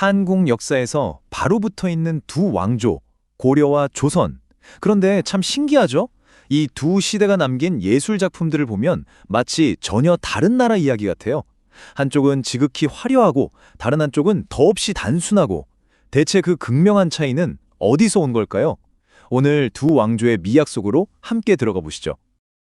한국 역사에서 바로 붙어 있는 두 왕조, 고려와 조선. 그런데 참 신기하죠? 이 두 시대가 남긴 예술 작품들을 보면 마치 전혀 다른 나라 이야기 같아요. 한쪽은 지극히 화려하고 다른 한쪽은 더없이 단순하고, 대체 그 극명한 차이는 어디서 온 걸까요? 오늘 두 왕조의 미학 속으로 함께 들어가 보시죠.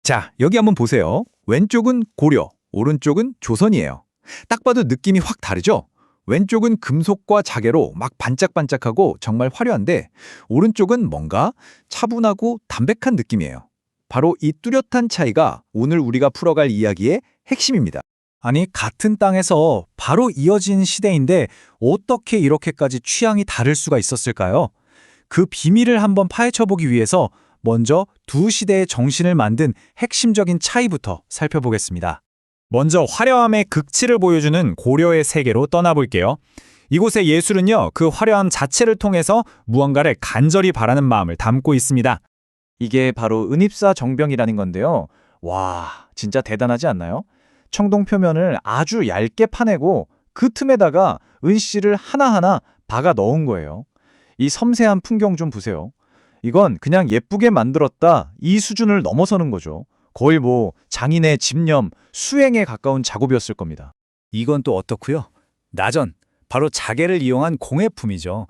자, 여기 한번 보세요. 왼쪽은 고려, 오른쪽은 조선이에요. 딱 봐도 느낌이 확 다르죠? 왼쪽은 금속과 자개로 막 반짝반짝하고 정말 화려한데, 오른쪽은 뭔가 차분하고 담백한 느낌이에요. 바로 이 뚜렷한 차이가 오늘 우리가 풀어갈 이야기의 핵심입니다. 아니, 같은 땅에서 바로 이어진 시대인데 어떻게 이렇게까지 취향이 다를 수가 있었을까요? 그 비밀을 한번 파헤쳐보기 위해서 먼저 두 시대의 정신을 만든 핵심적인 차이부터 살펴보겠습니다. 먼저 화려함의 극치를 보여주는 고려의 세계로 떠나볼게요. 이곳의 예술은요, 그 화려함 자체를 통해서 무언가를 간절히 바라는 마음을 담고 있습니다. 이게 바로 은입사 정병이라는 건데요. 와, 진짜 대단하지 않나요? 청동 표면을 아주 얇게 파내고 그 틈에다가 은씨를 하나하나 박아 넣은 거예요. 이 섬세한 풍경 좀 보세요. 이건 그냥 예쁘게 만들었다, 이 수준을 넘어서는 거죠. 거의 뭐 장인의 집념, 수행에 가까운 작업이었을 겁니다. 이건 또 어떻고요? 나전, 바로 자개를 이용한 공예품이죠.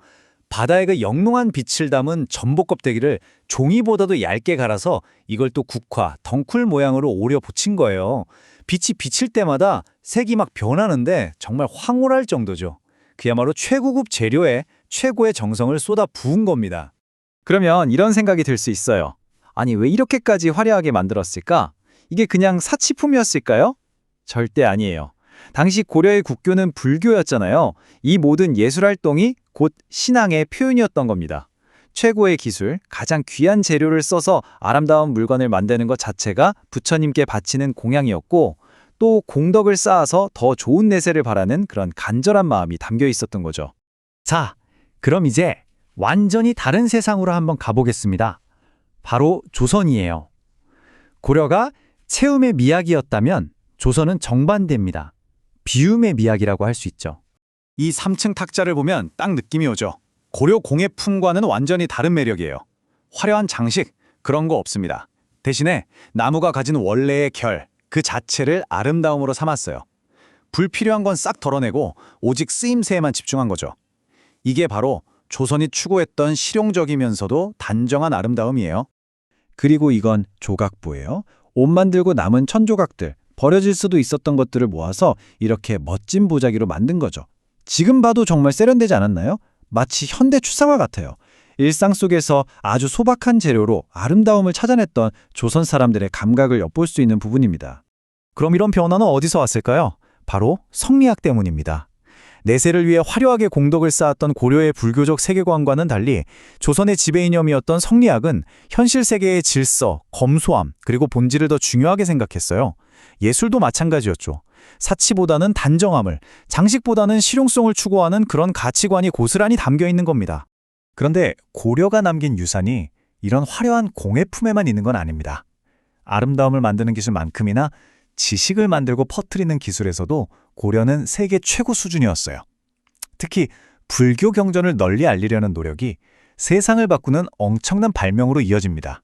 바다에 그 영롱한 빛을 담은 전복 껍데기를 종이보다도 얇게 갈아서 이걸 또 국화, 덩쿨 모양으로 오려 붙인 거예요. 빛이 비칠 때마다 색이 막 변하는데 정말 황홀할 정도죠. 그야말로 최고급 재료에 최고의 정성을 쏟아 부은 겁니다. 그러면 이런 생각이 들 수 있어요. 아니, 왜 이렇게까지 화려하게 만들었을까? 이게 그냥 사치품이었을까요? 절대 아니에요. 당시 고려의 국교는 불교였잖아요. 이 모든 예술활동이 곧 신앙의 표현이었던 겁니다. 최고의 기술, 가장 귀한 재료를 써서 아름다운 물건을 만드는 것 자체가 부처님께 바치는 공양이었고, 또 공덕을 쌓아서 더 좋은 내세를 바라는 그런 간절한 마음이 담겨 있었던 거죠. 자, 그럼 이제 완전히 다른 세상으로 한번 가보겠습니다. 바로 조선이에요. 고려가 체험의 미학이었다면 조선은 정반대입니다. 비움의 미학이라고 할 수 있죠. 이 3층 탁자를 보면 딱 느낌이 오죠. 고려 공예품과는 완전히 다른 매력이에요. 화려한 장식, 그런 거 없습니다. 대신에 나무가 가진 원래의 결, 그 자체를 아름다움으로 삼았어요. 불필요한 건 싹 덜어내고 오직 쓰임새에만 집중한 거죠. 이게 바로 조선이 추구했던 실용적이면서도 단정한 아름다움이에요. 그리고 이건 조각부예요. 옷 만들고 남은 천조각들, 버려질 수도 있었던 것들을 모아서 이렇게 멋진 보자기로 만든 거죠. 지금 봐도 정말 세련되지 않았나요? 마치 현대 추상화 같아요. 일상 속에서 아주 소박한 재료로 아름다움을 찾아냈던 조선 사람들의 감각을 엿볼 수 있는 부분입니다. 그럼 이런 변화는 어디서 왔을까요? 바로 성리학 때문입니다. 내세를 위해 화려하게 공덕을 쌓았던 고려의 불교적 세계관과는 달리 조선의 지배 이념이었던 성리학은 현실 세계의 질서, 검소함, 그리고 본질을 더 중요하게 생각했어요. 예술도 마찬가지였죠. 사치보다는 단정함을, 장식보다는 실용성을 추구하는 그런 가치관이 고스란히 담겨 있는 겁니다. 그런데 고려가 남긴 유산이 이런 화려한 공예품에만 있는 건 아닙니다. 아름다움을 만드는 기술만큼이나 지식을 만들고 퍼뜨리는 기술에서도 고려는 세계 최고 수준이었어요. 특히 불교 경전을 널리 알리려는 노력이 세상을 바꾸는 엄청난 발명으로 이어집니다.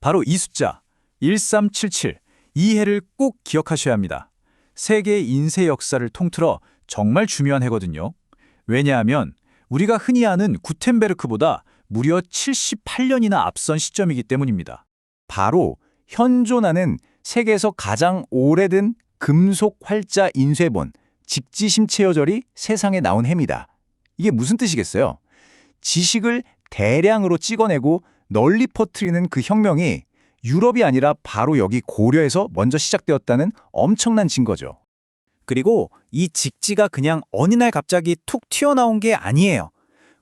바로 이 숫자, 1377, 이 해를 꼭 기억하셔야 합니다. 세계의 인쇄 역사를 통틀어 정말 중요한 해거든요. 왜냐하면 우리가 흔히 아는 구텐베르크보다 무려 78년이나 앞선 시점이기 때문입니다. 바로 현존하는 세계에서 가장 오래된 금속 활자 인쇄본, 직지심체여절이 세상에 나온 해입니다. 이게 무슨 뜻이겠어요? 지식을 대량으로 찍어내고 널리 퍼뜨리는 그 혁명이 유럽이 아니라 바로 여기 고려에서 먼저 시작되었다는 엄청난 증거죠. 그리고 이 직지가 그냥 어느 날 갑자기 툭 튀어나온 게 아니에요.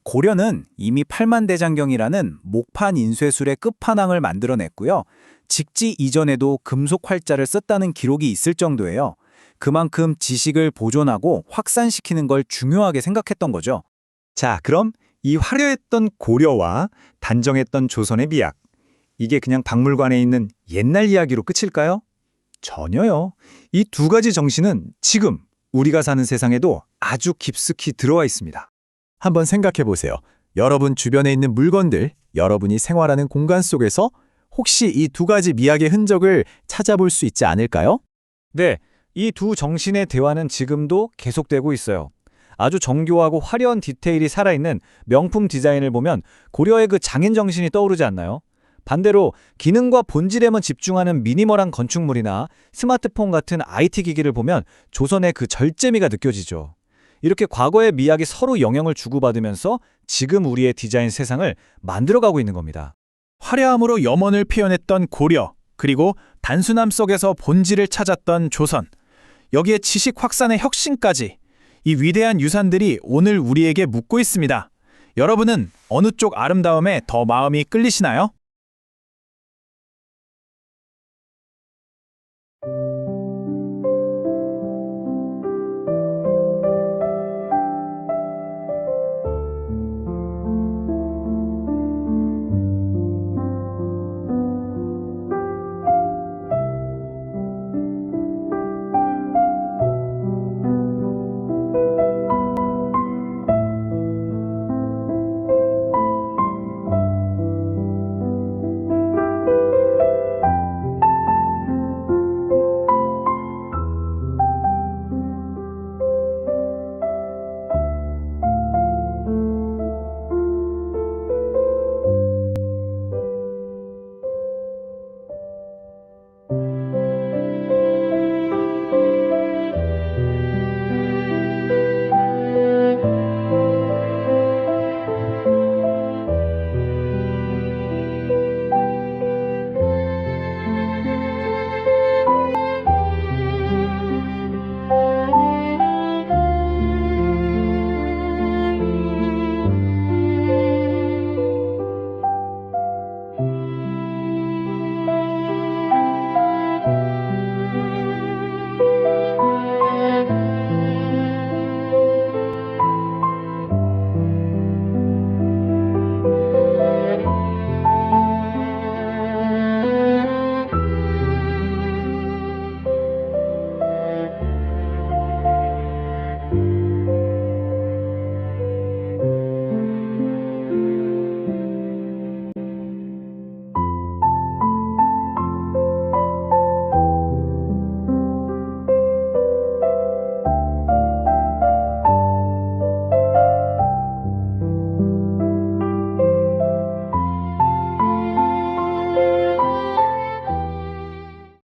고려는 이미 팔만대장경이라는 목판 인쇄술의 끝판왕을 만들어냈고요. 직지 이전에도 금속 활자를 썼다는 기록이 있을 정도예요. 그만큼 지식을 보존하고 확산시키는 걸 중요하게 생각했던 거죠. 자, 그럼 이 화려했던 고려와 단정했던 조선의 미학, 이게 그냥 박물관에 있는 옛날 이야기로 끝일까요? 전혀요. 이 두 가지 정신은 지금 우리가 사는 세상에도 아주 깊숙이 들어와 있습니다. 한번 생각해 보세요. 여러분 주변에 있는 물건들, 여러분이 생활하는 공간 속에서 혹시 이 두 가지 미학의 흔적을 찾아볼 수 있지 않을까요? 네, 이 두 정신의 대화는 지금도 계속되고 있어요. 아주 정교하고 화려한 디테일이 살아있는 명품 디자인을 보면 고려의 그 장인 정신이 떠오르지 않나요? 반대로 기능과 본질에만 집중하는 미니멀한 건축물이나 스마트폰 같은 IT 기기를 보면 조선의 그 절제미가 느껴지죠. 이렇게 과거의 미학이 서로 영향을 주고받으면서 지금 우리의 디자인 세상을 만들어가고 있는 겁니다. 화려함으로 염원을 표현했던 고려, 그리고 단순함 속에서 본질을 찾았던 조선, 여기에 지식 확산의 혁신까지 이 위대한 유산들이 오늘 우리에게 묻고 있습니다. 여러분은 어느 쪽 아름다움에 더 마음이 끌리시나요?